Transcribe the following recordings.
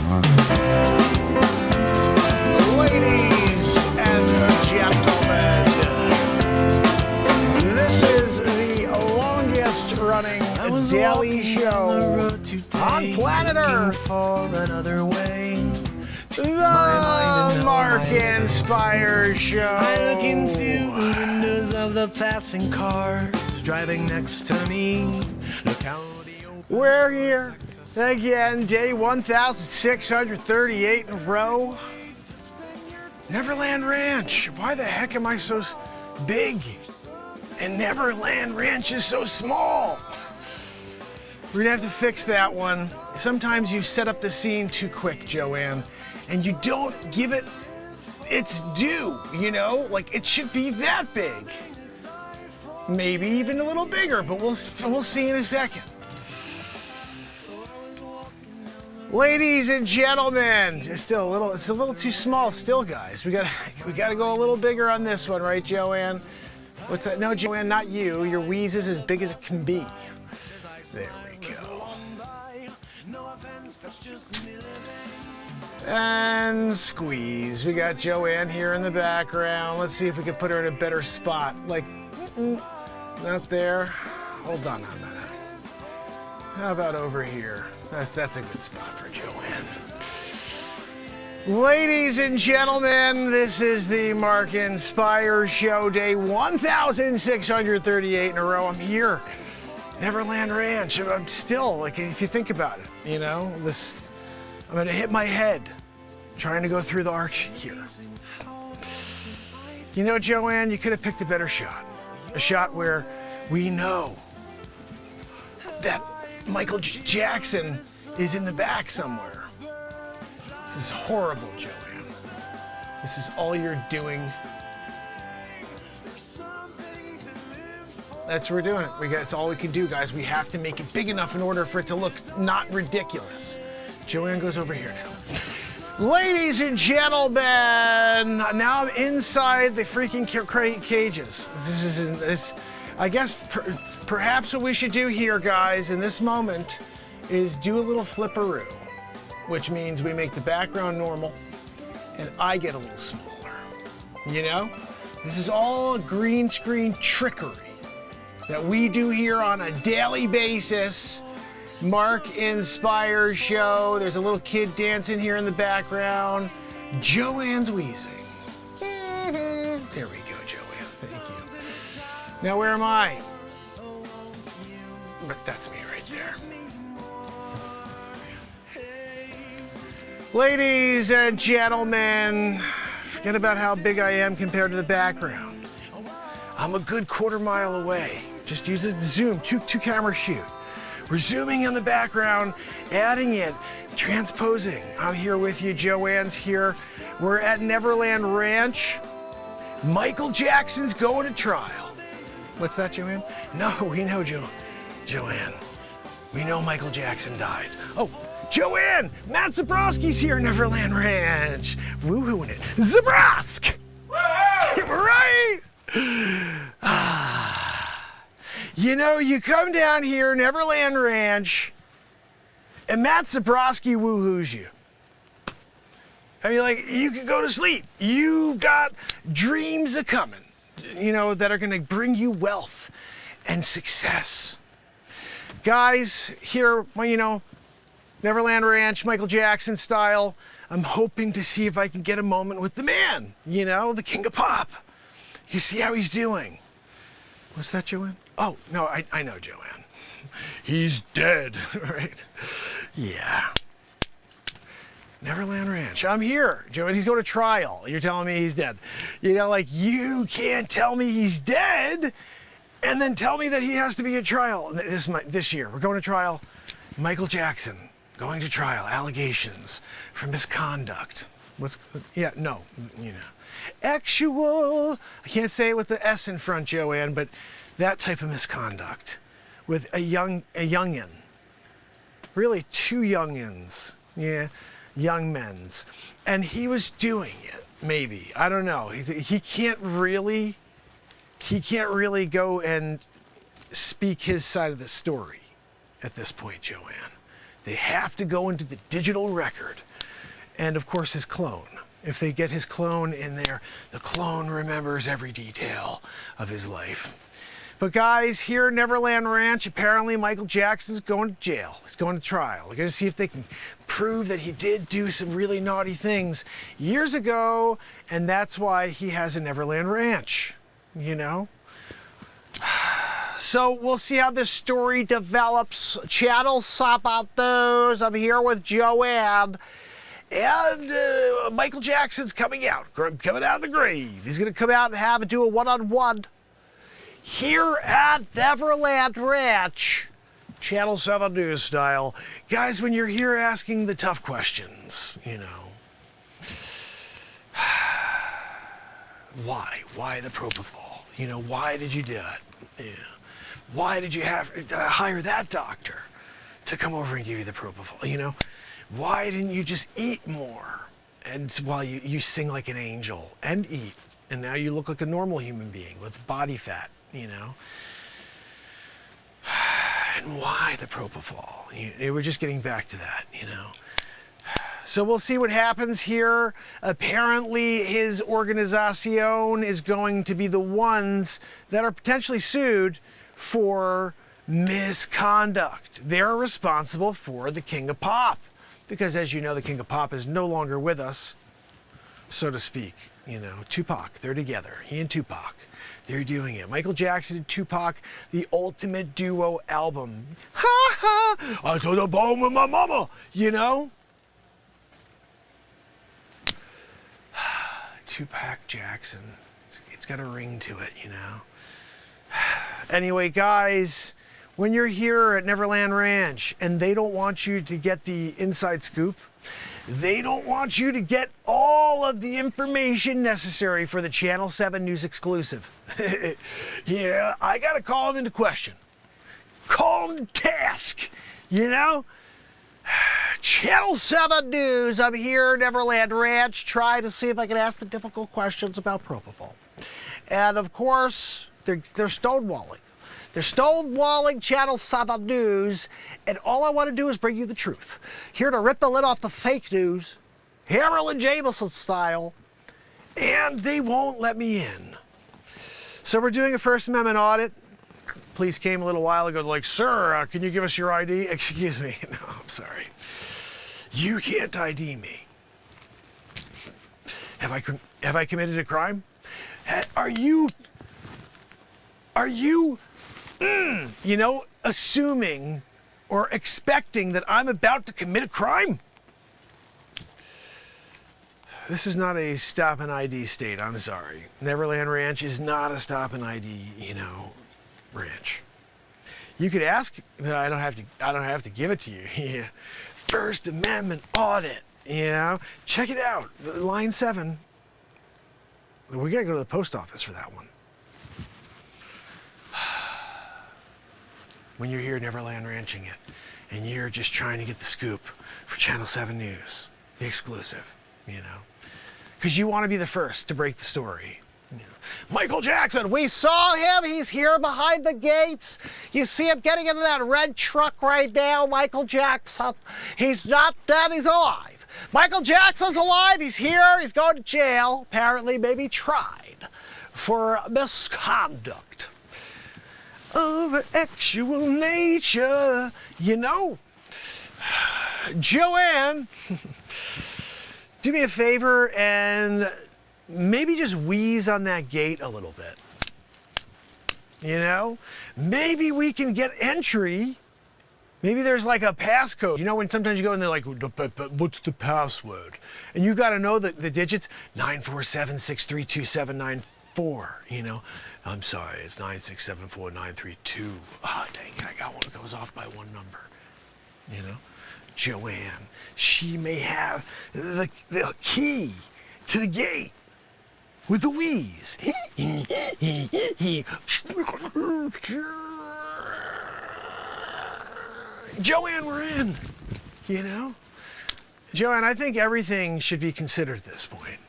Ladies and gentlemen, this is the longest running daily show on planet Earth. For another way. The Mark and Pires Show. I look into the windows of the passing cars driving next to me. Look how We're here again, day 1,638 in a row. Neverland Ranch. Why the heck am I so big? And Neverland Ranch is so small. We're gonna have to fix that one. Sometimes you set up the scene too quick, Joanne, and you don't give it its due, you know? Like, it should be that big. Maybe even a little bigger, but we'll see in a second. Ladies and gentlemen, it's a little too small still, guys. We gotta go a little bigger on this one, right, Joanne? What's that? No, Joanne, not you. Your wheeze is as big as it can be. There we go. And squeeze. We got Joanne here in the background. Let's see if we can put her in a better spot. Like, not there. Hold on a minute. How about over here? That's a good spot for Joanne. Ladies and gentlemen, this is the Mark and Pires Show, day 1,638 in a row. I'm here, Neverland Ranch. I'm still, like, if you think about it, you know, I'm gonna hit my head trying to go through the arch here. You know, Joanne, you could have picked a better shot. A shot where we know that Michael Jackson is in the back somewhere. This is horrible, Joanne. This is all you're doing. That's what we're doing. That's all we can do, guys. We have to make it big enough in order for it to look not ridiculous. Joanne goes over here now. Ladies and gentlemen, now I'm inside the freaking cages. I guess perhaps what we should do here, guys, in this moment is do a little flipperoo, which means we make the background normal and I get a little smaller. You know? This is all green screen trickery that we do here on a daily basis. Mark and Pires Show. There's a little kid dancing here in the background. Joanne's wheezing. There we go, Joanne. Thank you. Now, where am I? But that's me right there. Ladies and gentlemen, forget about how big I am compared to the background. I'm a good quarter mile away. Just use the zoom, two camera shoot. We're zooming in the background, adding it, transposing. I'm here with you, Joanne's here. We're at Neverland Ranch. Michael Jackson's going to trial. What's that, Joanne? No, we know, Joanne. We know Michael Jackson died. Oh, Joanne, Matt Zabrowski's here at Neverland Ranch. Woo-hooing it. Zabrosk! Right? You know, you come down here, Neverland Ranch, and Matt Zabrowski woo-hoos you. I mean, like, you can go to sleep. You've got dreams a coming, you know, that are gonna bring you wealth and success. Guys, here, well, you know, Neverland Ranch, Michael Jackson style, I'm hoping to see if I can get a moment with the man, you know, the king of pop. You see how he's doing. What's that, Joanne? Oh, no, I know, Joanne. He's dead, right? Yeah. Neverland Ranch. I'm here, Joanne. He's going to trial. You're telling me he's dead. You know, like, you can't tell me he's dead and then tell me that he has to be at trial this year. We're going to trial. Michael Jackson going to trial. Allegations for misconduct. You know. Actual. I can't say it with the S in front, Joanne, but that type of misconduct with a youngin. Really, two youngins. Yeah, young men's. And he was doing it, maybe. I don't know. He can't really go and speak his side of the story at this point, Joanne. They have to go into the digital record and of course his clone. If they get his clone in there, the clone remembers every detail of his life. But guys, here at Neverland Ranch, apparently Michael Jackson's going to jail. He's going to trial. We're going to see if they can prove that he did do some really naughty things years ago, and that's why he has a Neverland Ranch, you know? So we'll see how this story develops. Channel Sabatos, I'm here with Joanne. And Michael Jackson's coming out of the grave. He's going to come out and do a one-on-one here at Neverland Ranch, Channel 7 News style. Guys, when you're here asking the tough questions, you know, why the propofol? You know, why did you do it? Yeah. Why did you have to hire that doctor to come over and give you the propofol? You know, why didn't you just eat more? And while you sing like an angel and eat, and now you look like a normal human being with body fat, you know? And why the propofol? We're just getting back to that, you know? So we'll see what happens here. Apparently his organization is going to be the ones that are potentially sued for misconduct. They're responsible for the King of Pop. Because as you know, the King of Pop is no longer with us, so to speak. You know, Tupac, they're together. He and Tupac, they're doing it. Michael Jackson and Tupac, the ultimate duo album. Ha ha! I told a bone with my mama, you know? Tupac Jackson, it's got a ring to it, you know? Anyway, guys, when you're here at Neverland Ranch and they don't want you to get the inside scoop, they don't want you to get all of the information necessary for the Channel 7 News exclusive. Yeah, I gotta call them into question. Call them to task, you know? Channel 7 News, I'm here at Neverland Ranch, trying to see if I can ask the difficult questions about propofol. And of course, they're stonewalling. They're stonewalling Channel 7 News, and all I want to do is bring you the truth. Here to rip the lid off the fake news, Harold and Jameson style, and they won't let me in. So we're doing a First Amendment audit. Police came a little while ago, like, sir, can you give us your ID? Excuse me. No, I'm sorry. You can't ID me. Have I committed a crime? Are you, you know, assuming or expecting that I'm about to commit a crime? This is not a stop and ID state, I'm sorry. Neverland Ranch is not a stop and ID, you know, ranch. You could ask, but I don't have to give it to you. Yeah. First Amendment audit, you know? Check it out, line 7. We gotta go to the post office for that one. When you're here Neverland Ranching it, and you're just trying to get the scoop for Channel 7 News, the exclusive, you know? Because you want to be the first to break the story. You know. Michael Jackson, we saw him, he's here behind the gates. You see him getting into that red truck right now, Michael Jackson. He's not dead, he's alive. Michael Jackson's alive, he's here, he's going to jail, apparently maybe tried for misconduct of actual nature, you know. Joanne, do me a favor and maybe just wheeze on that gate a little bit. You know, maybe we can get entry. Maybe there's like a passcode. You know, when sometimes you go and they're like, what's the password? And you got to know the digits, 947632794, you know. I'm sorry, it's 9674932. Ah, dang it, I got one that goes off by one number, you know. Joanne, she may have the key to the gate with the wheeze. Joanne, we're in, you know? Joanne, I think everything should be considered at this point.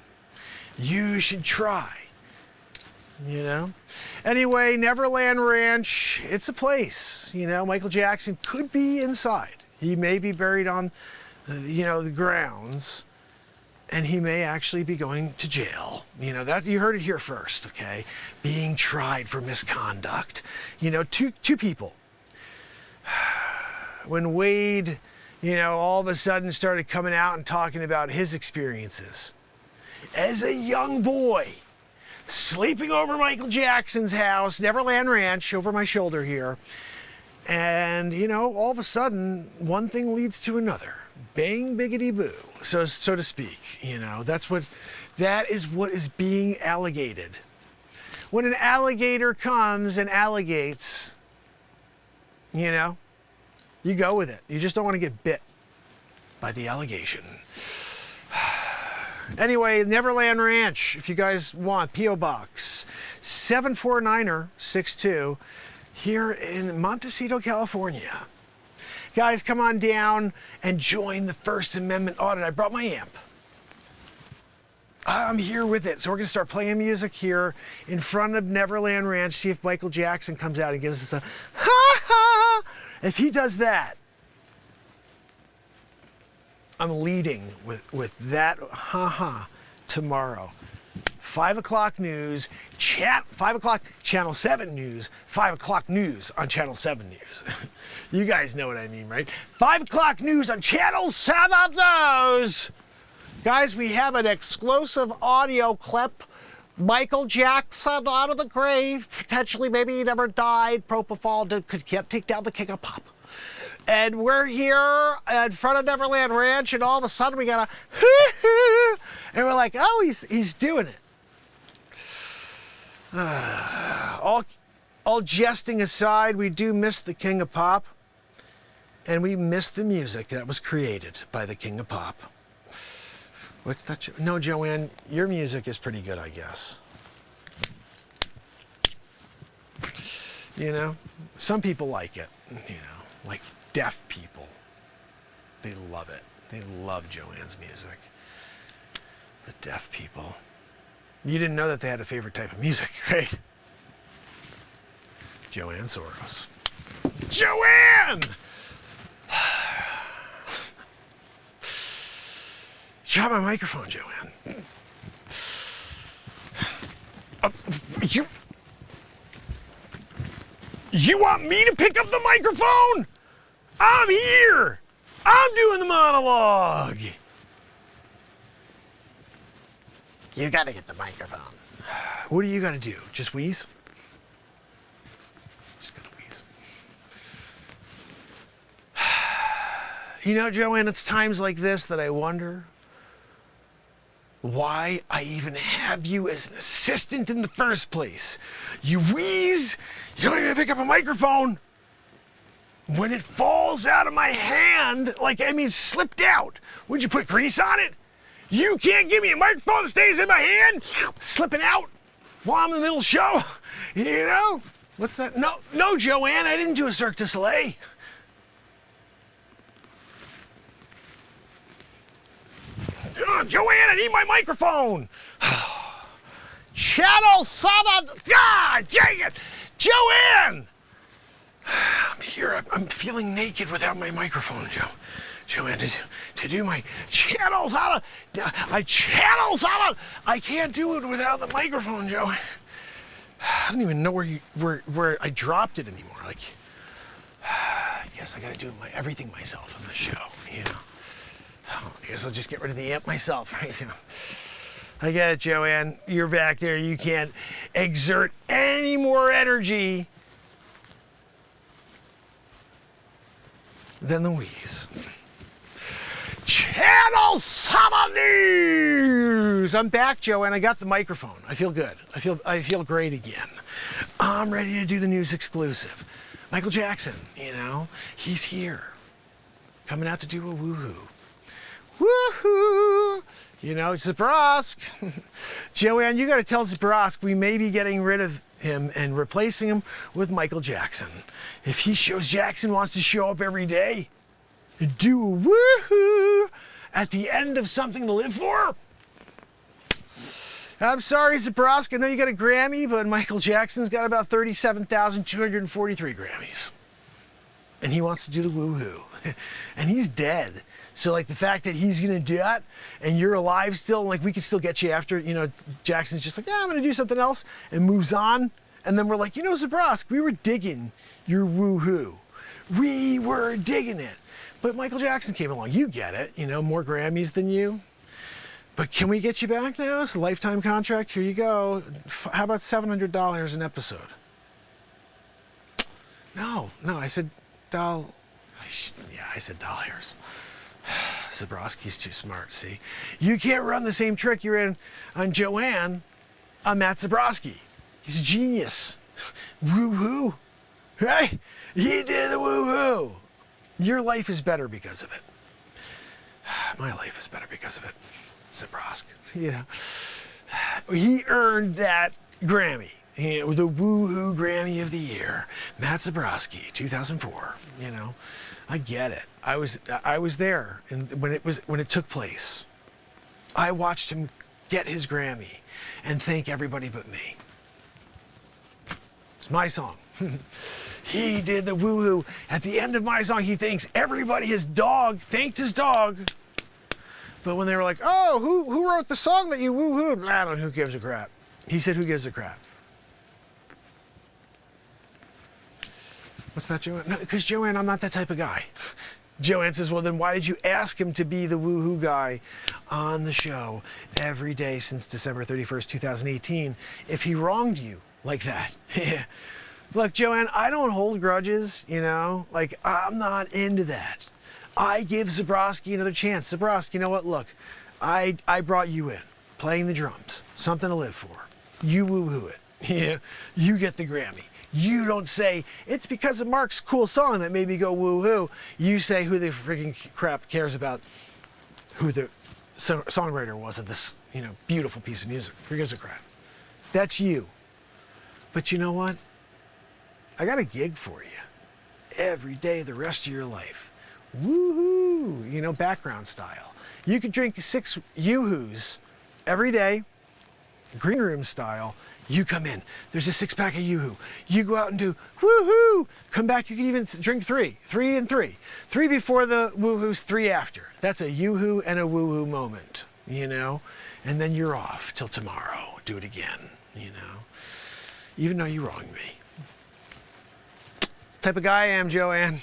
You should try, you know? Anyway, Neverland Ranch, it's a place, you know? Michael Jackson could be inside. He may be buried on, you know, the grounds, and he may actually be going to jail. You know, that you heard it here first, okay? Being tried for misconduct. You know, two people. When Wade, you know, all of a sudden started coming out and talking about his experiences as a young boy, sleeping over Michael Jackson's house, Neverland Ranch, over my shoulder here. And, you know, all of a sudden, one thing leads to another. Bang, biggity boo, so to speak. You know, that is what is being alligated. When an alligator comes and alligates, you know, you go with it. You just don't want to get bit by the allegation. Anyway, Neverland Ranch, if you guys want, P.O. Box 74962 here in Montecito, California. Guys, come on down and join the First Amendment audit. I brought my amp. I'm here with it. So we're going to start playing music here in front of Neverland Ranch, see if Michael Jackson comes out and gives us a ha-ha. If he does that, I'm leading with that ha-ha tomorrow. 5 o'clock news, 5 o'clock Channel 7 news, 5 o'clock news on Channel 7 News. You guys know what I mean, right? 5 o'clock news on Channel 7 News. Guys, we have an exclusive audio clip. Michael Jackson out of the grave. Potentially, maybe he never died. Propofol could take down the king of pop. And we're here in front of Neverland Ranch, and all of a sudden we got a and we're like, oh, he's doing it. All jesting aside, we do miss the king of pop, and we miss the music that was created by the king of pop. What's that? No, Joanne, your music is pretty good, I guess. You know, some people like it, you know, like deaf people. They love it. They love Joanne's music. The deaf people. You didn't know that they had a favorite type of music, right? Joanne Soros. Joanne! Drop my microphone, Joanne. You want me to pick up the microphone? I'm here. I'm doing the monologue. You gotta get the microphone. What do you gotta do? Just wheeze? Just gotta wheeze. You know, Joanne, it's times like this that I wonder why I even have you as an assistant in the first place. You wheeze, you don't even pick up a microphone. When it falls out of my hand, it slipped out. Would you put grease on it? You can't give me a microphone that stays in my hand, slipping out while I'm in the middle of the show. You know? What's that? No, Joanne, I didn't do a Cirque du Soleil. Joanne, I need my microphone. Channel 7. Ah, dang it. Joanne! I'm here. I'm feeling naked without my microphone, Joanne, to do my channels out of... I can't do it without the microphone, Joe. I don't even know where I dropped it anymore. I guess I gotta do everything myself on the show, you know. I guess I'll just get rid of the amp myself, right? You know. I get it, Joanne. You're back there. You can't exert any more energy than the wheeze. Channel 7 News! I'm back, Joanne. I got the microphone. I feel good. I feel great again. I'm ready to do the news exclusive. Michael Jackson, you know, he's here. Coming out to do a woohoo. Woohoo! You know, Zabrowsk. Joanne, you got to tell Zabrowsk we may be getting rid of him and replacing him with Michael Jackson. If he shows Jackson wants to show up every day and do a woohoo at the end of something to live for. I'm sorry, Zabrowsk. I know you got a Grammy, but Michael Jackson's got about 37,243 Grammys. And he wants to do the woohoo. And he's dead. So like the fact that he's gonna do that and you're alive still, and like we can still get you after, you know, Jackson's just like, yeah, I'm gonna do something else and moves on. And then we're like, you know, Zabrosk, we were digging your woohoo. We were digging it. But Michael Jackson came along. You get it, you know, more Grammys than you. But can we get you back now? It's a lifetime contract. Here you go. How about $700 an episode? No, I said doll. Yeah, I said dollars. Zabroski's too smart, see? You can't run the same trick you're in on Joanne on Matt Zabroski. He's a genius. Woo-hoo. Right? He did the woo-hoo. Your life is better because of it. My life is better because of it. Zabrosk. You know. He earned that Grammy. The woo-hoo Grammy of the year. Matt Zabroski, 2004. You know. I get it. I was there when it took place. I watched him get his Grammy and thank everybody but me. It's my song. He did the woo-hoo. At the end of my song, he thanks everybody. His dog thanked his dog. But when they were like, oh, who wrote the song that you woo-hooed? I don't know, who gives a crap? He said, who gives a crap? What's that, Joanne? No, because Joanne, I'm not that type of guy. Joanne says, well, then why did you ask him to be the woo-hoo guy on the show every day since December 31st, 2018, if he wronged you like that? Look, Joanne, I don't hold grudges, you know? Like, I'm not into that. I give Zabroski another chance. Zabroski, you know what? Look, I brought you in, playing the drums, something to live for. You woo-hoo it. Yeah, you get the Grammy. You don't say, it's because of Mark's cool song that made me go woo-hoo. You say, who the freaking crap cares about who the songwriter was of this, you know, beautiful piece of music? Who gives a crap? That's you. But you know what? I got a gig for you. Every day, the rest of your life. Woo-hoo! You know, background style. You could drink 6 yoo-hoos every day, green room style. You come in, there's a 6-pack of yoo-hoo. You go out and do woo-hoo! Come back, you can even drink 3 and 3. 3 before the woo-hoos, 3 after. That's a yoo-hoo and a woo-hoo moment, you know? And then you're off till tomorrow. Do it again, you know? Even though you wronged me. That's the type of guy I am, Joanne.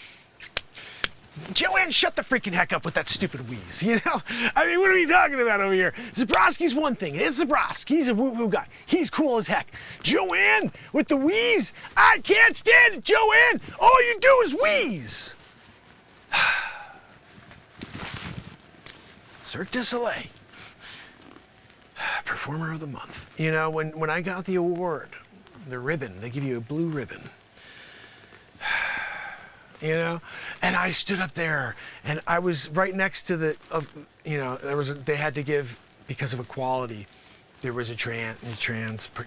Joanne, shut the freaking heck up with that stupid wheeze, you know? I mean, what are we talking about over here? Zabroski's one thing. It's Zabrosk. He's a woo-woo guy. He's cool as heck. Joanne, with the wheeze, I can't stand it, Joanne. All you do is wheeze. Cirque du Soleil. Performer of the month. You know, when I got the award, the ribbon, they give you a blue ribbon. You know, and I stood up there, and I was right next to the, you know, they had to give, because of equality, there was a trans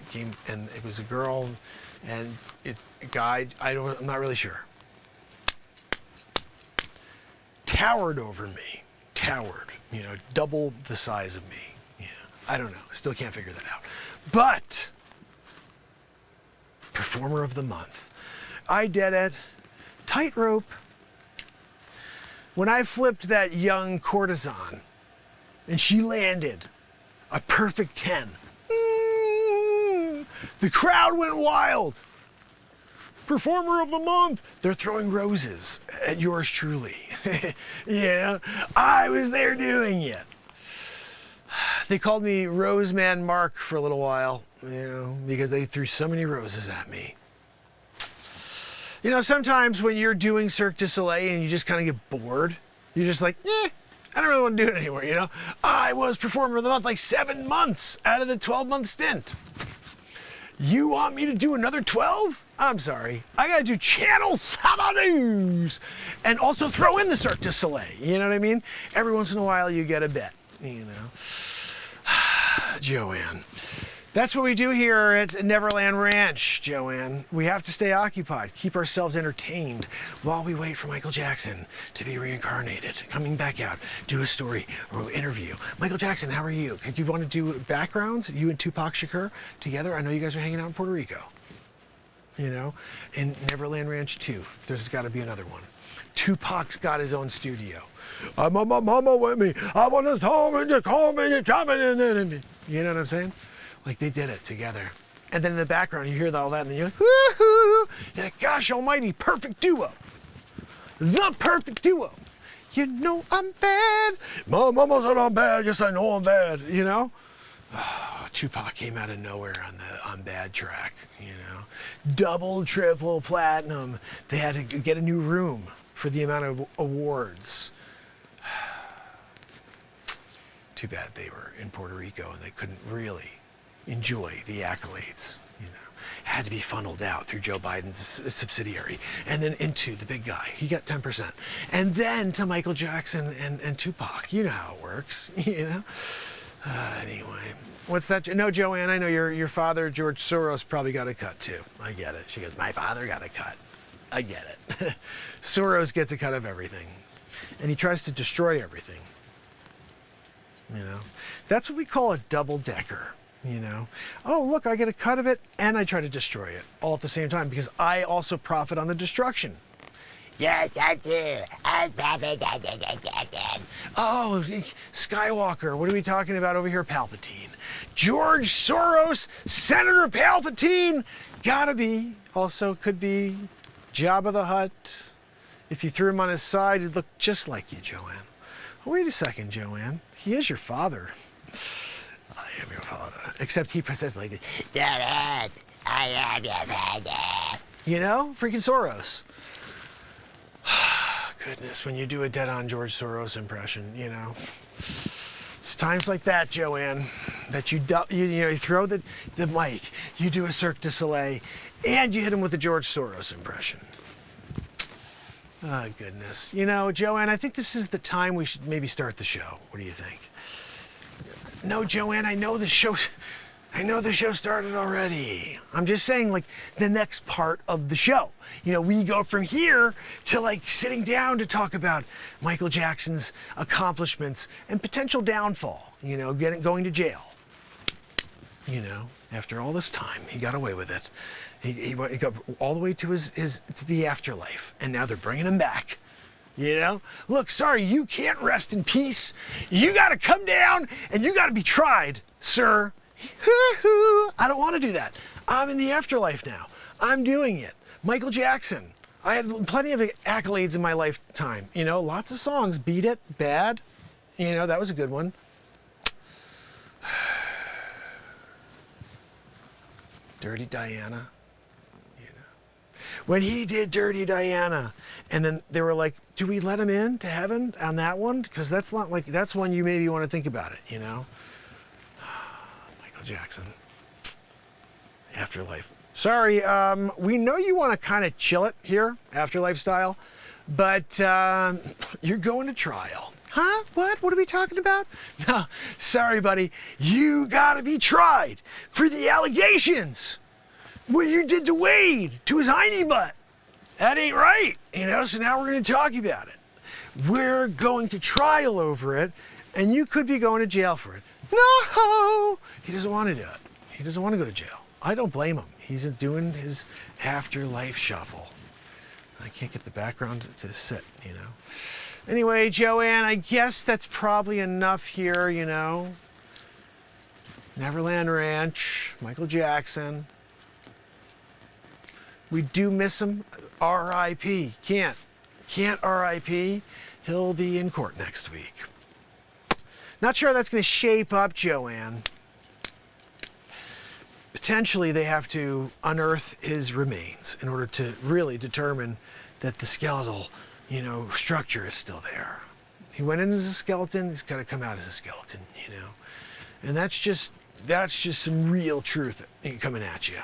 came, and it was a girl, and a guy, I'm not really sure, towered over me, you know, double the size of me. Yeah, I don't know, still can't figure that out, but performer of the month, I did it. Tightrope. When I flipped that young courtesan and she landed a perfect 10, the crowd went wild. Performer of the month. They're throwing roses at yours truly. Yeah, I was there doing it. They called me Roseman Mark for a little while, you know, because they threw so many roses at me. You know, sometimes when you're doing Cirque du Soleil and you just kind of get bored, you're just like, I don't really want to do it anymore, you know? I was performer of the month like 7 months out of the 12-month stint. You want me to do another 12? I'm sorry. I got to do Channel 7 News and also throw in the Cirque du Soleil. You know what I mean? Every once in a while you get a bit, you know? Joanne. That's what we do here at Neverland Ranch, Joanne. We have to stay occupied, keep ourselves entertained while we wait for Michael Jackson to be reincarnated, coming back out, do a story or interview. Michael Jackson, how are you? Do you want to do backgrounds? You and Tupac Shakur together? I know you guys are hanging out in Puerto Rico. you know? And Neverland Ranch 2, there's got to be another one. Tupac's got his own studio. I'm on my mama with me. I want to home and to call me and come in. You know what I'm saying? Like they did it together. And then in the background, you hear all that and you're like, woohoo! You're like, gosh almighty, perfect duo. The perfect duo. You know I'm bad. My mama said I'm bad. Yes, I know I'm bad. You know? Oh, Tupac came out of nowhere on Bad track. You know? Double, triple platinum. They had to get a new room for the amount of awards. Too bad they were in Puerto Rico and they couldn't really enjoy the accolades. You know, it had to be funneled out through Joe Biden's subsidiary and then into the big guy. He got 10%. And then to Michael Jackson and Tupac. You know how it works, you know? Anyway, what's that? No, Joanne, I know your father, George Soros, probably got a cut too. I get it. She goes, my father got a cut. I get it. Soros gets a cut of everything. And he tries to destroy everything. You know? That's what we call a double-decker. You know, oh, look, I get a cut of it and I try to destroy it all at the same time because I also profit on the destruction. Yes, I do. I profit. Oh, Skywalker, what are we talking about over here? Palpatine. George Soros, Senator Palpatine. Gotta be. Also could be Jabba the Hutt. If you threw him on his side, he'd look just like you, Joanne. Oh, wait a second, Joanne. He is your father. I am your father. Except he says like this, Dad, I am your father. You know, freaking Soros. Goodness, when you do a dead-on George Soros impression, you know. It's times like that, Joanne, that you throw the mic, you do a Cirque du Soleil, and you hit him with a George Soros impression. Oh, goodness. You know, Joanne, I think this is the time we should maybe start the show. What do you think? No, Joanne, I know the show started already. I'm just saying, like, the next part of the show. You know, we go from here to, like, sitting down to talk about Michael Jackson's accomplishments and potential downfall, you know, going to jail. You know, after all this time, he got away with it. He got all the way to to the afterlife, and now they're bringing him back. You know, look, sorry, you can't rest in peace. You got to come down and you got to be tried, sir. I don't want to do that. I'm in the afterlife now. I'm doing it. Michael Jackson. I had plenty of accolades in my lifetime. You know, lots of songs. Beat It, Bad. You know, that was a good one. Dirty Diana. When he did Dirty Diana, and then they were like, do we let him in to heaven on that one? Because that's not like, that's one you maybe want to think about it, you know? Michael Jackson. Afterlife. Sorry, we know you want to kind of chill it here, Afterlife style, but you're going to trial. Huh? What are we talking about? No, sorry, buddy. You gotta be tried for the allegations. What you did to Wade, to his hiney butt. That ain't right, you know, so now we're going to talk about it. We're going to trial over it, and you could be going to jail for it. No! He doesn't want to do it. He doesn't want to go to jail. I don't blame him. He's doing his afterlife shuffle. I can't get the background to sit, you know. Anyway, Joanne, I guess that's probably enough here, you know. Neverland Ranch, Michael Jackson. We do miss him. R.I.P. Can't R.I.P. He'll be in court next week. Not sure how that's going to shape up, Joanne. Potentially, they have to unearth his remains in order to really determine that the skeletal, you know, structure is still there. He went in as a skeleton. He's got to come out as a skeleton, you know. And that's just some real truth coming at you.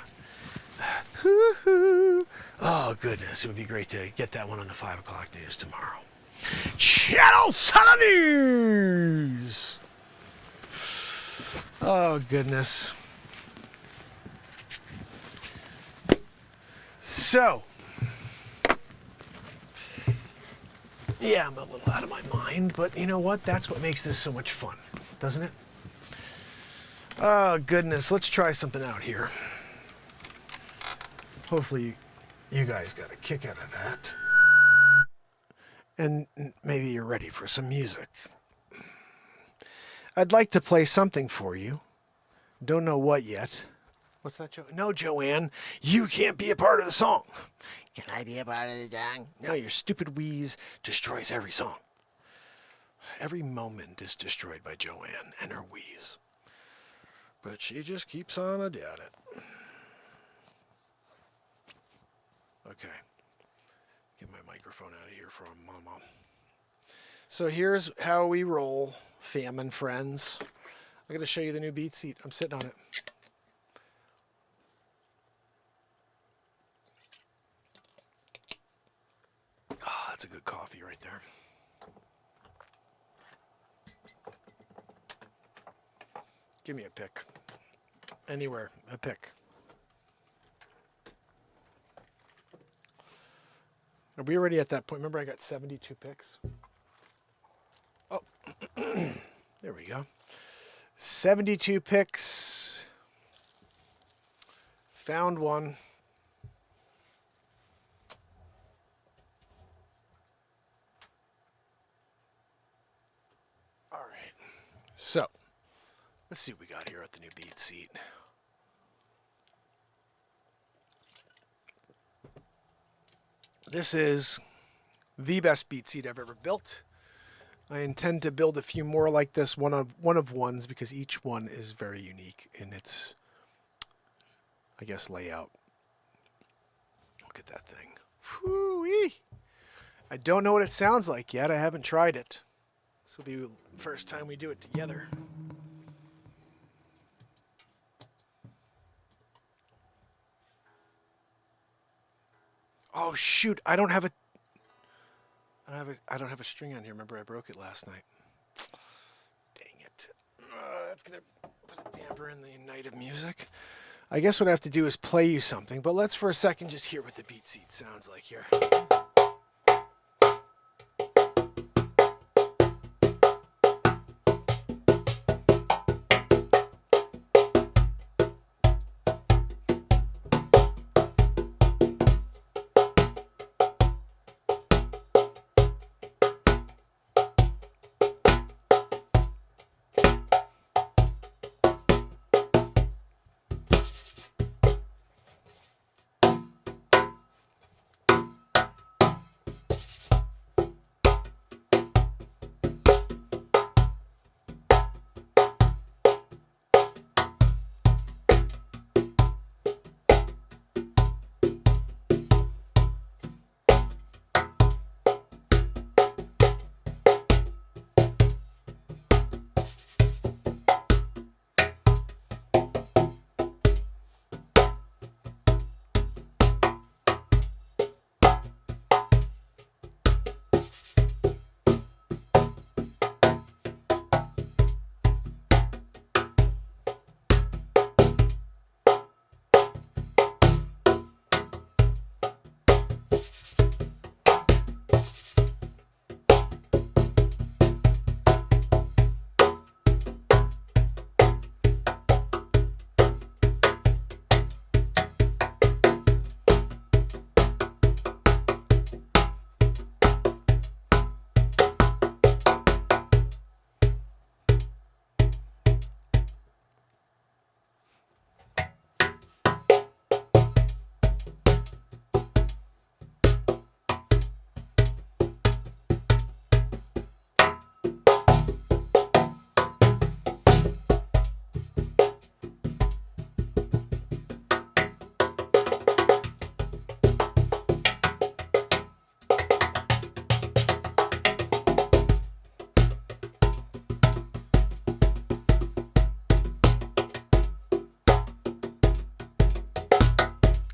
Oh, goodness. It would be great to get that one on the 5 o'clock news tomorrow. Channel 7 News! Oh, goodness. So, yeah, I'm a little out of my mind, but you know what? That's what makes this so much fun, doesn't it? Oh, goodness. Let's try something out here. Hopefully you guys got a kick out of that. And maybe you're ready for some music. I'd like to play something for you. Don't know what yet. What's that, No, Joanne, you can't be a part of the song. Can I be a part of the song? No, your stupid wheeze destroys every song. Every moment is destroyed by Joanne and her wheeze. But she just keeps on at it. Okay. Get my microphone out of here for a mama. So here's how we roll, fam and friends. I'm going to show you the new BeatSeat. I'm sitting on it. Ah, that's a good coffee right there. Give me a pick. Anywhere, a pick. Are we already at that point? Remember I got 72 picks? Oh, there we go. 72 picks. Found one. All right. So, let's see what we got here at the new BeatSeat. This is the best BeatSeat I've ever built. I intend to build a few more like this, one of ones, because each one is very unique in its, I guess, layout. Look at that thing. Whoo-wee! I don't know what it sounds like yet. I haven't tried it. This will be the first time we do it together. Oh shoot! I don't have a string on here. Remember, I broke it last night. Dang it! That's gonna put a damper in the night of music. I guess what I have to do is play you something. But let's for a second just hear what the BeatSeat sounds like here.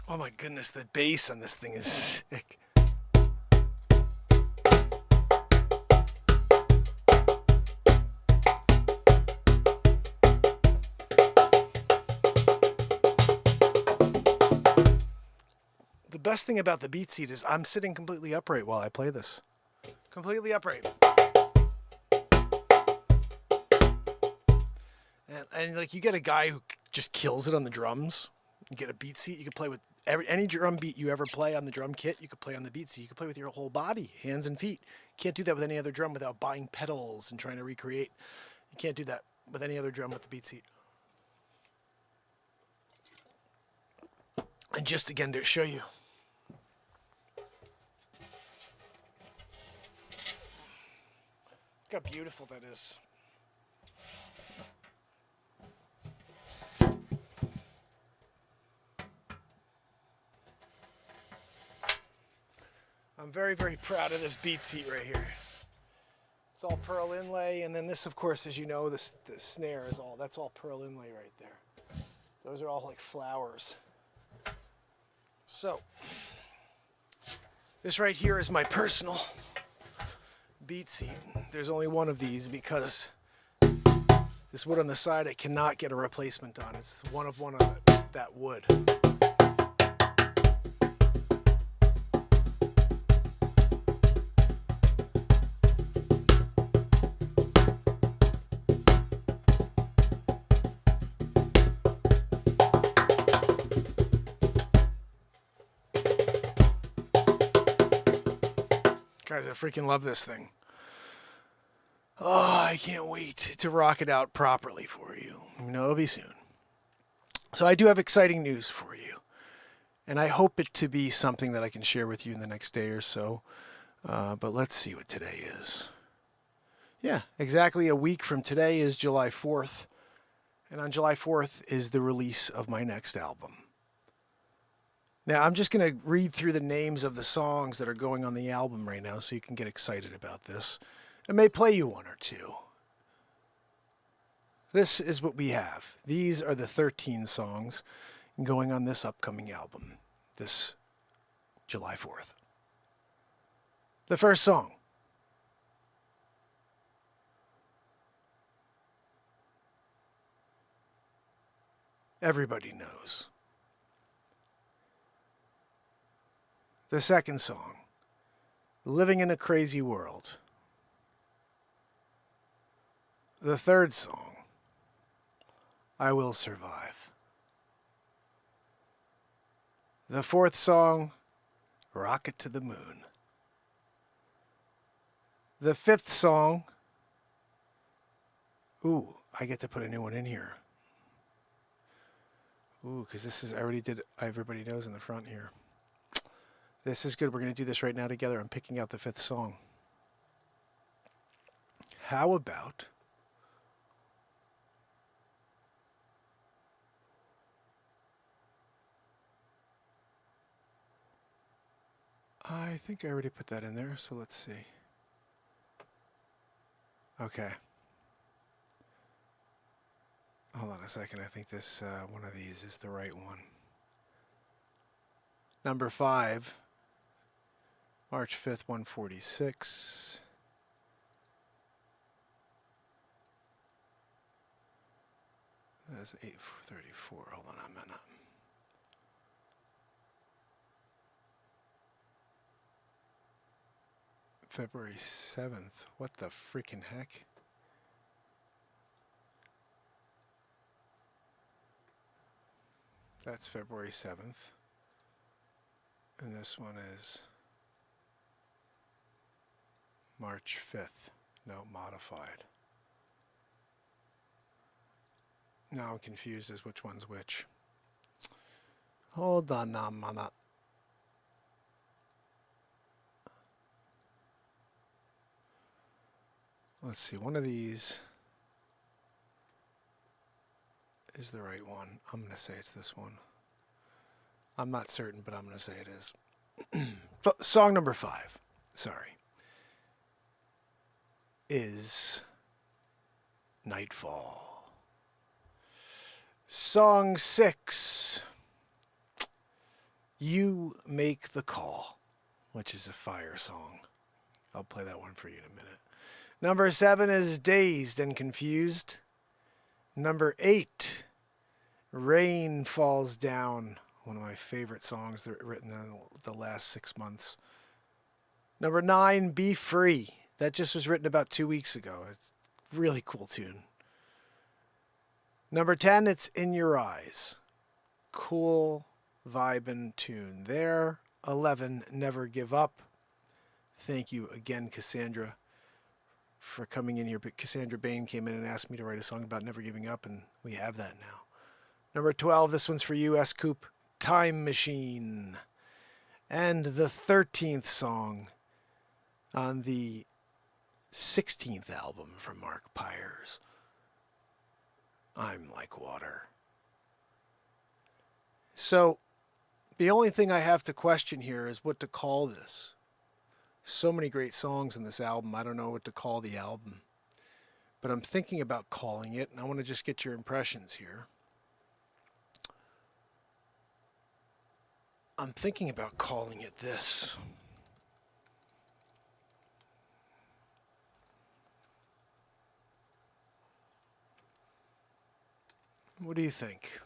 Oh my goodness, the bass on this thing is sick. The best thing about the BeatSeat is I'm sitting completely upright while I play this. Completely upright. And like you get a guy who just kills it on the drums. You get a BeatSeat, you can play with any drum beat you ever play on the drum kit, you could play on the BeatSeat. You could play with your whole body, hands and feet. Can't do that with any other drum without buying pedals and trying to recreate. You can't do that with any other drum with the BeatSeat. And just again to show you. Look how beautiful that is. I'm very, very proud of this BeatSeat right here. It's all pearl inlay, and then this, of course, as you know, the snare is that's all pearl inlay right there. Those are all like flowers. So, this right here is my personal BeatSeat. There's only one of these because this wood on the side I cannot get a replacement on. It's one of that wood. Guys, I freaking love this thing. Oh, I can't wait to rock it out properly for you. You know, it'll be soon. So I do have exciting news for you. And I hope it to be something that I can share with you in the next day or so. But let's see what today is. Yeah, exactly a week from today is July 4th. And on July 4th is the release of my next album. Now, I'm just going to read through the names of the songs that are going on the album right now so you can get excited about this. I may play you one or two. This is what we have. These are the 13 songs going on this upcoming album, this July 4th. The first song. Everybody knows. The second song, Living in a Crazy World. The third song, I Will Survive. The fourth song, Rocket to the Moon. The fifth song, ooh, I get to put a new one in here. Ooh, because this is, I already did Everybody Knows in the front here. This is good. We're going to do this right now together. I'm picking out the fifth song. How about I think I already put that in there, so let's see. Okay. Hold on a second. I think this one of these is the right one. Number 5. March 5th, 146. That's 834. Hold on a minute. February 7th. What the freaking heck? That's February 7th. And this one is March 5th. No, modified. Now I'm confused as which one's which. Hold on a minute. Let's see, one of these is the right one. I'm going to say it's this one. I'm not certain, but I'm going to say it is. Song number 5, sorry, is Nightfall. Song 6, You Make the Call, which is a fire song. I'll play that one for you in a minute. Number 7 is Dazed and Confused. Number 8, Rain Falls Down. One of my favorite songs that are written in the last 6 months. Number 9, Be Free. That just was written about 2 weeks ago. It's a really cool tune. Number 10, it's In Your Eyes. Cool vibin' tune there. 11, Never Give Up. Thank you again, Cassandra, for coming in here. But Cassandra Bain came in and asked me to write a song about never giving up, and we have that now. Number 12, this one's for you, S. Coop, Time Machine. And the 13th song on the 16th album from Mark Pires, I'm Like Water. So, the only thing I have to question here is what to call this. So many great songs in this album, I don't know what to call the album. But I'm thinking about calling it, and I want to just get your impressions here. I'm thinking about calling it this. What do you think?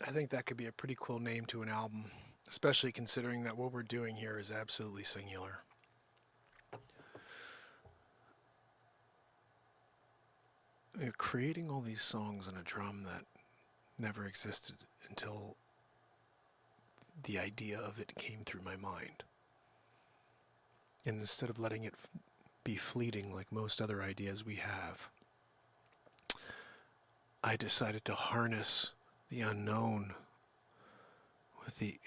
I think that could be a pretty cool name to an album, especially considering that what we're doing here is absolutely singular. You're creating all these songs on a drum that never existed until the idea of it came through my mind. And instead of letting it be fleeting like most other ideas we have, I decided to harness the unknown with the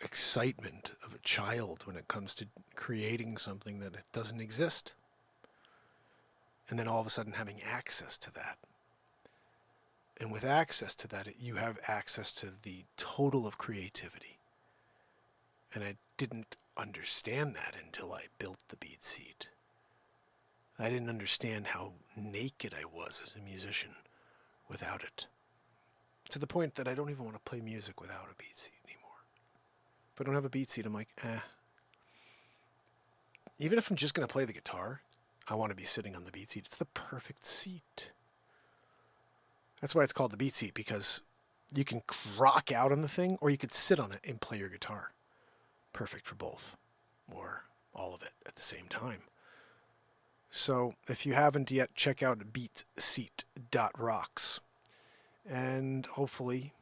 excitement of a child when it comes to creating something that doesn't exist. And then all of a sudden having access to that. And with access to that, you have access to the total of creativity. And I didn't understand that until I built the BeatSeat. I didn't understand how naked I was as a musician without it. To the point that I don't even want to play music without a BeatSeat anymore. If I don't have a BeatSeat, I'm like, Even if I'm just going to play the guitar, I want to be sitting on the BeatSeat. It's the perfect seat. That's why it's called the BeatSeat, because you can rock out on the thing, or you could sit on it and play your guitar. Perfect for both, or all of it at the same time. So if you haven't yet, check out BeatSeat.rocks. And hopefully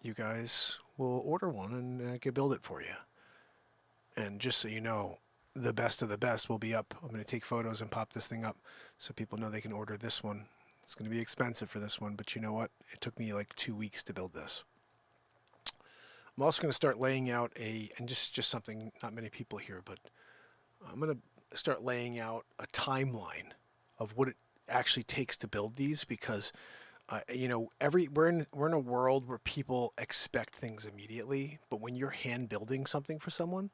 you guys will order one and I can build it for you. And just so you know, the best of the best will be up. I'm going to take photos and pop this thing up so people know they can order this one. It's going to be expensive for this one, but you know what? It took me like 2 weeks to build this. I'm also going to start laying out and just something not many people hear, but I'm going to start laying out a timeline of what it actually takes to build these, because we're in a world where people expect things immediately, but when you're hand building something for someone,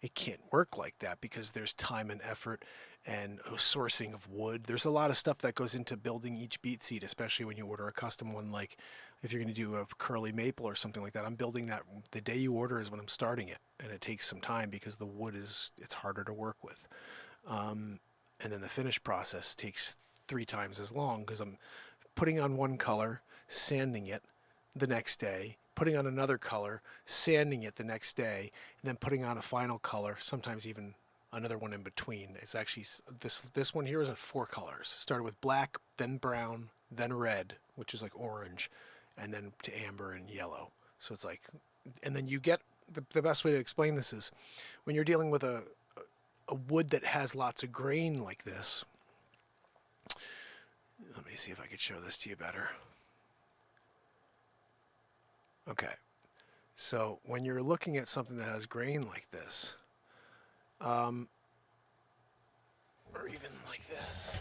it can't work like that, because there's time and effort and sourcing of wood. There's a lot of stuff that goes into building each BeatSeat, especially when you order a custom one. Like if you're going to do a curly maple or something like that, I'm building that the day you order is when I'm starting it, and it takes some time because the wood it's harder to work with. And then the finish process takes 3 times as long, because I'm putting on one color, sanding it the next day, putting on another color, sanding it the next day, and then putting on a final color, sometimes even another one in between. It's actually, this one here is in 4 colors. Started with black, then brown, then red, which is like orange, and then to amber and yellow. So it's like, and then you get, the best way to explain this is, when you're dealing with a wood that has lots of grain like this. Let me see if I could show this to you better. Okay, so when you're looking at something that has grain like this, or even like this,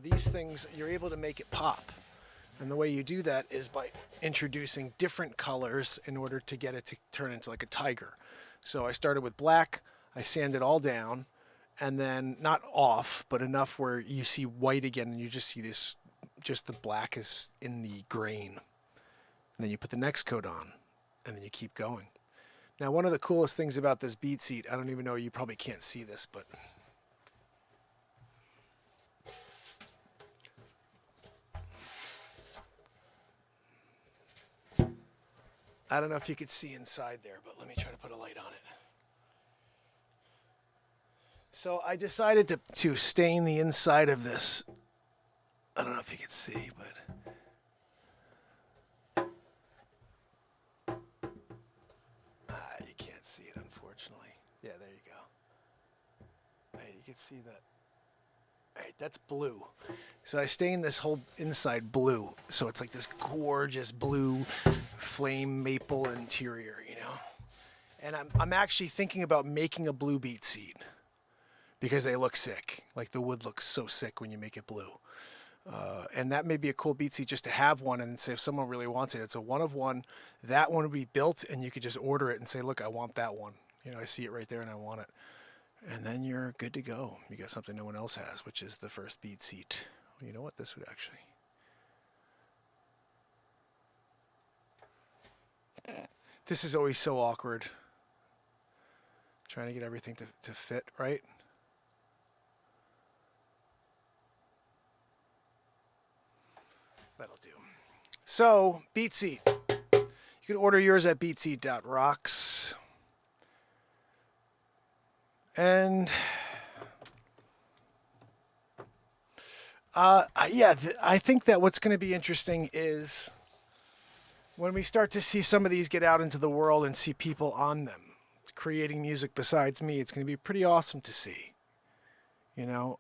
these things, you're able to make it pop. And the way you do that is by introducing different colors in order to get it to turn into like a tiger. So I started with black, I sanded all down, and then not off, but enough where you see white again, and you just see this, just the black is in the grain. And then you put the next coat on, and then you keep going. Now, one of the coolest things about this BeatSeat, I don't even know, you probably can't see this, but I don't know if you could see inside there, but let me try to put a light on it. So I decided to stain the inside of this. I don't know if you can see, but you can't see it, unfortunately. Yeah, there you go. Hey, you can see that. Hey, that's blue. So I stained this whole inside blue, so it's like this gorgeous blue flame maple interior, you know. And I'm actually thinking about making a blue BeatSeat because they look sick. Like the wood looks so sick when you make it blue. And that may be a cool BeatSeat just to have one, and say if someone really wants it, it's a one of one. That one would be built, and you could just order it and say, look, I want that one. You know, I see it right there and I want it. And then you're good to go. You got something no one else has, which is the first BeatSeat. Well, you know what? This would actually... This is always so awkward. Trying to get everything to fit, right? That'll do. So, BeatSeat. You can order yours at BeatSeat.rocks. And I think that what's going to be interesting is when we start to see some of these get out into the world and see people on them creating music besides me. It's going to be pretty awesome to see, you know,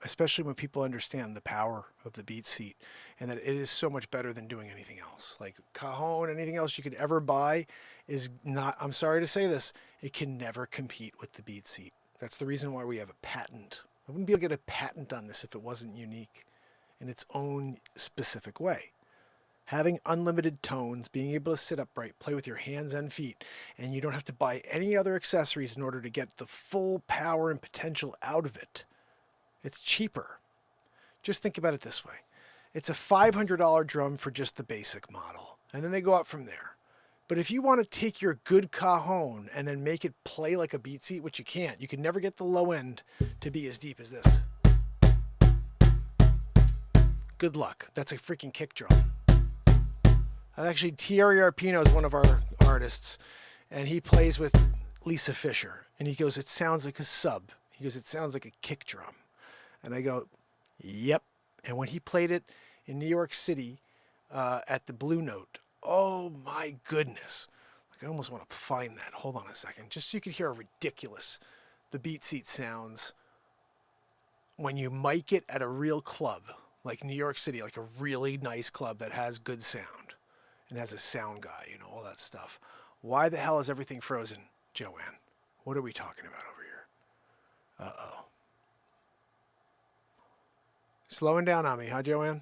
especially when people understand the power of the BeatSeat and that it is so much better than doing anything else. Like Cajon, anything else you could ever buy is not, I'm sorry to say this, it can never compete with the BeatSeat. That's the reason why we have a patent. I wouldn't be able to get a patent on this if it wasn't unique in its own specific way. Having unlimited tones, being able to sit upright, play with your hands and feet, and you don't have to buy any other accessories in order to get the full power and potential out of it. It's cheaper. Just think about it this way. It's a $500 drum for just the basic model, and then they go up from there. But if you want to take your good Cajon and then make it play like a BeatSeat, which you can't, you can never get the low end to be as deep as this. Good luck. That's a freaking kick drum. Actually, Thierry Arpino is one of our artists, and he plays with Lisa Fischer. And he goes, it sounds like a sub. He goes, it sounds like a kick drum. And I go, yep. And when he played it in New York City at the Blue Note, oh my goodness. Like I almost want to find that. Hold on a second. Just so you can hear how ridiculous the BeatSeat sounds when you mic it at a real club, like New York City, like a really nice club that has good sound. And has a sound guy, you know, all that stuff. Why the hell is everything frozen, Joanne? What are we talking about over here? Uh-oh. Slowing down on me, huh, Joanne?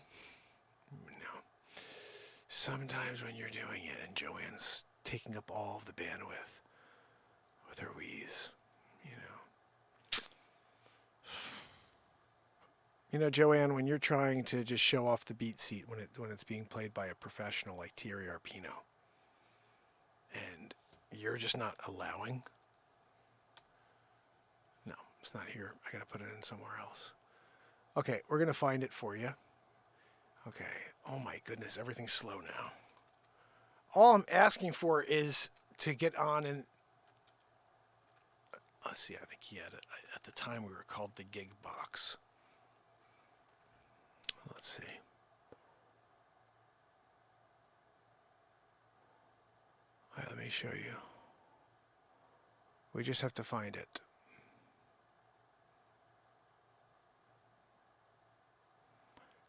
No. Sometimes when you're doing it and Joanne's taking up all of the bandwidth with her wheeze, you know. You know, Joanne, when you're trying to just show off the BeatSeat when it's being played by a professional like Thierry Arpino, and you're just not allowing. No, it's not here. I gotta put it in somewhere else. Okay, we're gonna find it for you. Okay. Oh my goodness, everything's slow now. All I'm asking for is to get on and let's see. I think he had it at the time. We were called the Gig Box. Let's see. All right, let me show you. We just have to find it.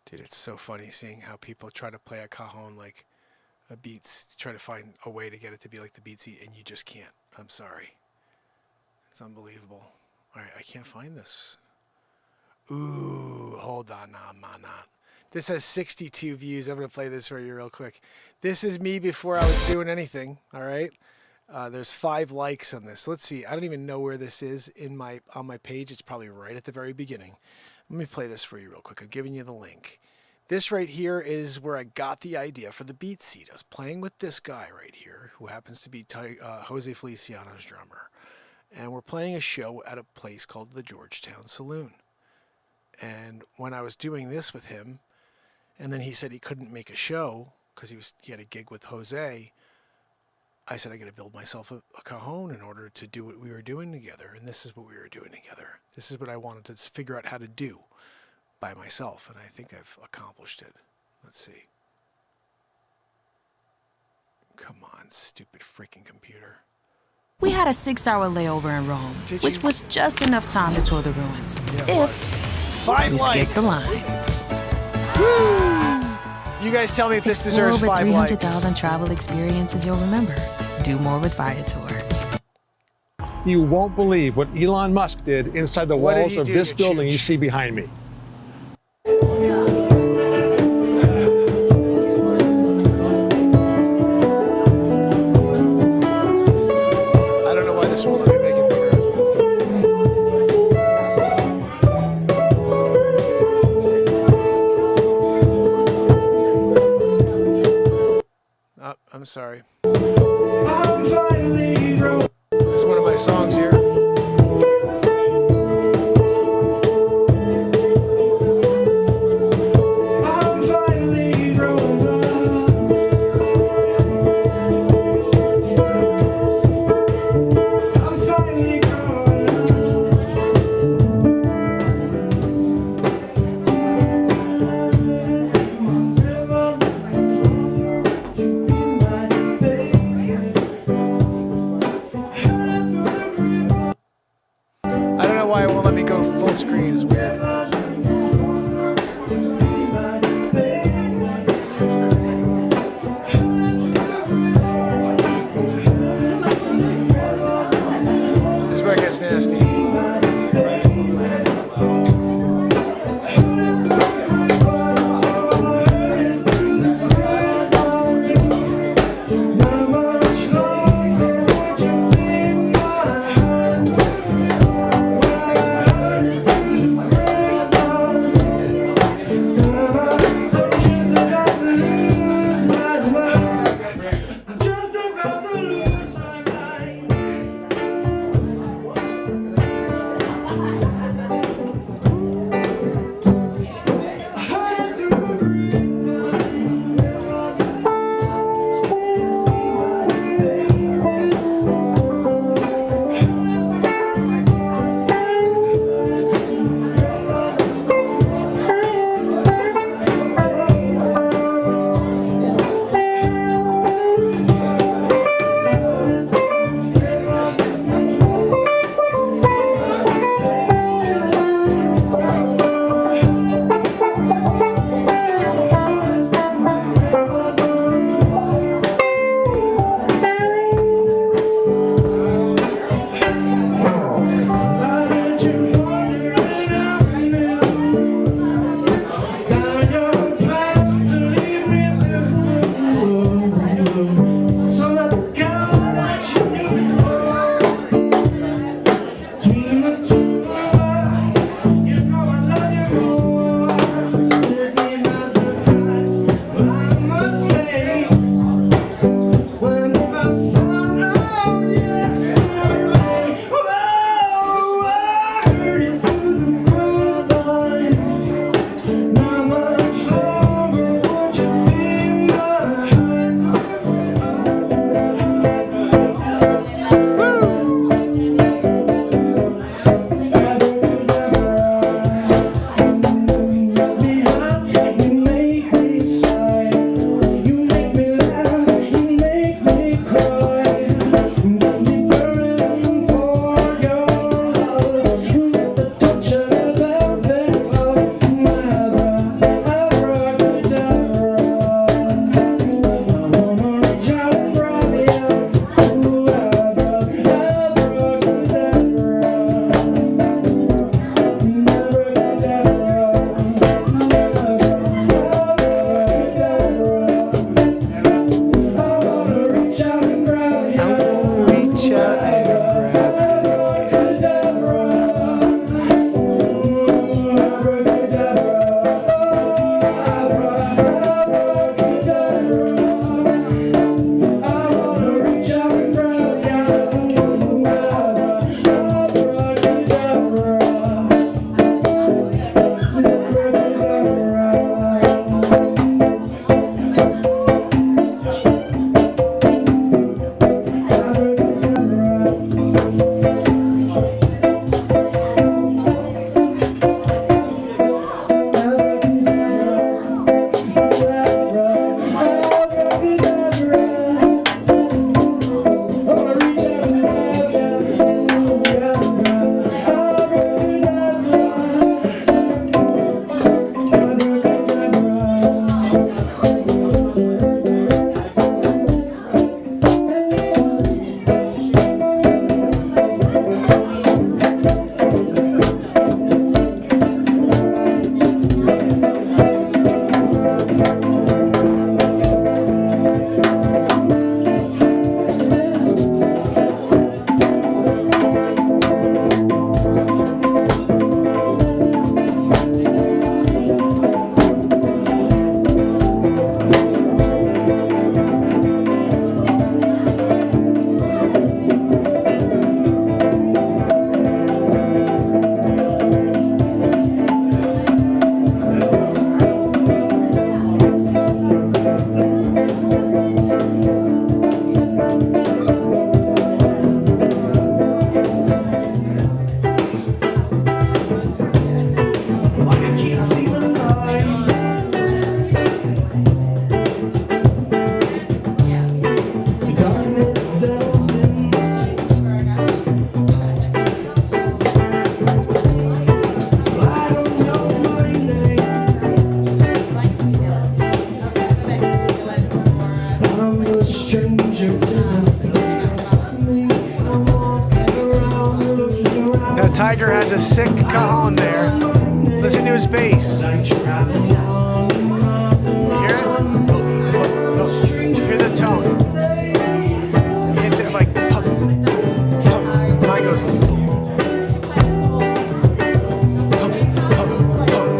Dude, it's so funny seeing how people try to play a Cajon like a Beats, try to find a way to get it to be like the BeatSeat, and you just can't. I'm sorry. It's unbelievable. All right, I can't find this. Ooh, hold on, nah, not. This has 62 views. I'm gonna play this for you real quick. This is me before I was doing anything. All right. There's 5 likes on this. Let's see. I don't even know where this is on my page. It's probably right at the very beginning. Let me play this for you real quick. I'm giving you the link. This right here is where I got the idea for the BeatSeat. I was playing with this guy right here, who happens to be Jose Feliciano's drummer, and we're playing a show at a place called the Georgetown Saloon. And when I was doing this with him, and then he said he couldn't make a show because he had a gig with Jose, I said I got to build myself a cajon in order to do what we were doing together, and this is what we were doing together. This is what I wanted to figure out how to do by myself, and I think I've accomplished it. Let's see. Come on, stupid freaking computer. We had a 6-hour layover in Rome, which was just enough time to tour the ruins. Yeah, if 5 we likes. skipped the line. Woo! You guys tell me if this Explore deserves over 5 likes. 300,000 travel experiences you'll remember. Do more with Viator. You won't believe what Elon Musk did inside the What did walls he of do, this you building chooch? you see behind me. I don't know why this won't let me make it bigger. Oh, I'm sorry. This is one of my songs here. I don't know why it won't let me go full screen. It's weird. This where it gets nasty. Tiger has a sick cajon there. Listen to his bass. Hear it? Hear the tone. Hits it like pump, pump. Mine goes pump, pump, pump, pump.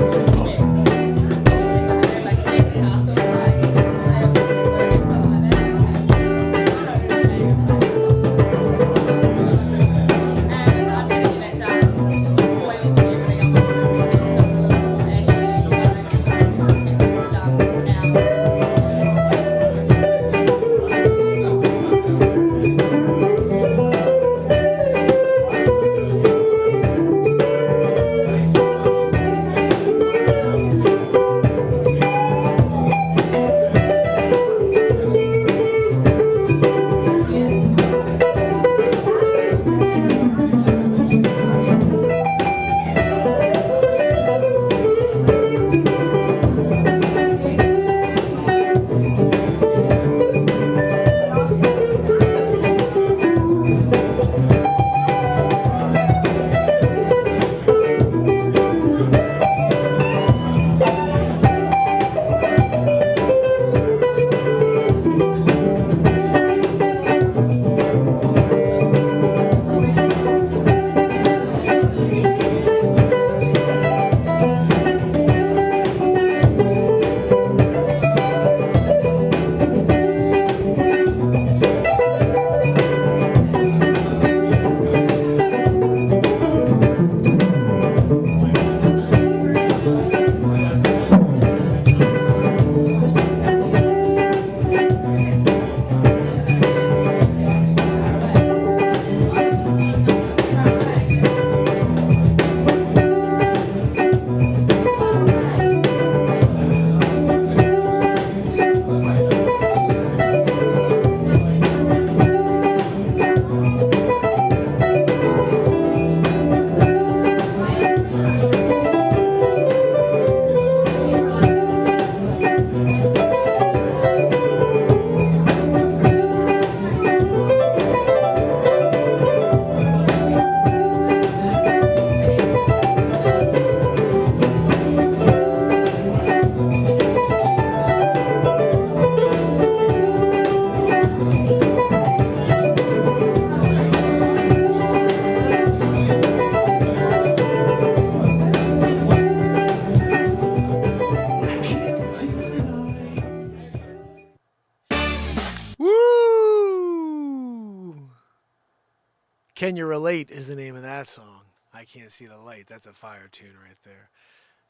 Can You Relate is the name of that song. I Can't See the Light. That's a fire tune right there.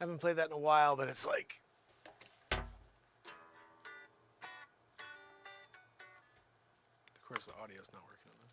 I haven't played that in a while, but it's like... Of course, the audio's not working on this.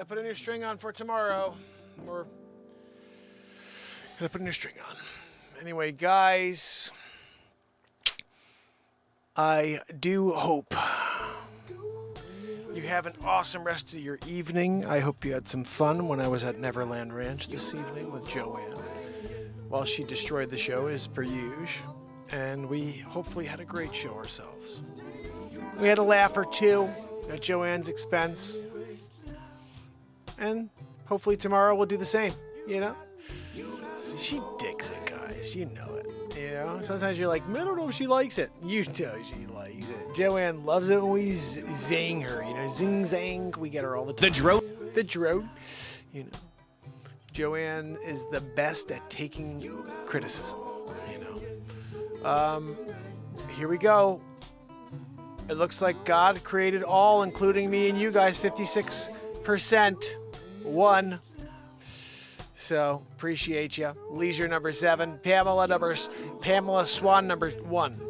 Gotta put a new string on for tomorrow. Or gotta put a new string on. Anyway, guys, I do hope you have an awesome rest of your evening. I hope you had some fun when I was at Neverland Ranch this evening with Joanne, while she destroyed the show as per usual. And we hopefully had a great show ourselves. We had a laugh or two at Joanne's expense. And hopefully tomorrow we'll do the same, you know? She digs it, guys. You know it. You know? Sometimes you're like, I don't know if she likes it. You know she likes it. Joanne loves it when we zing her, you know? Zing, zang. We get her all the time. The drone. You know. Joanne is the best at taking criticism, you know? Here we go. It looks like God created all, including me and you guys, 56%. One. So, appreciate you. Leisure number 7. Pamela Swan number 1.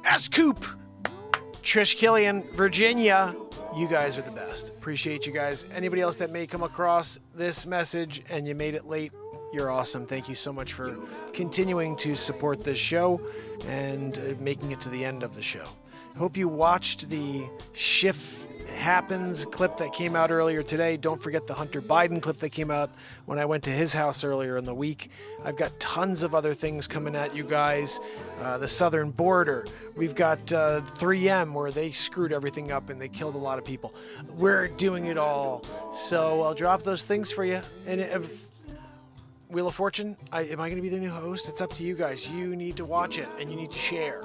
S. Coop. Trish Killian, Virginia. You guys are the best. Appreciate you guys. Anybody else that may come across this message and you made it late, you're awesome. Thank you so much for continuing to support this show and making it to the end of the show. Hope you watched the Shift Happens clip that came out earlier today. Don't forget the Hunter Biden clip that came out when I went to his house earlier in the week. I've got tons of other things coming at you guys. The southern border. We've got 3M where they screwed everything up and they killed a lot of people. We're doing it all. So I'll drop those things for you. And Wheel of Fortune, am I going to be the new host? It's up to you guys. You need to watch it and you need to share.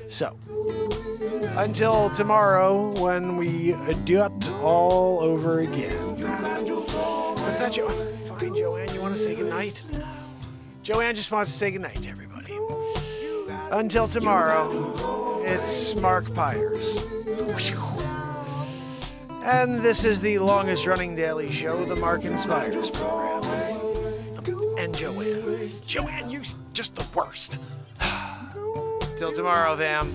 So, until tomorrow when we do it all over again. What's that, Fucking Joanne, you want to say goodnight? Joanne just wants to say goodnight to everybody. Until tomorrow, it's Mark Pires. And this is the longest running daily show, the Mark Inspires program. And Joanne. Joanne, you're just the worst. Till tomorrow, fam.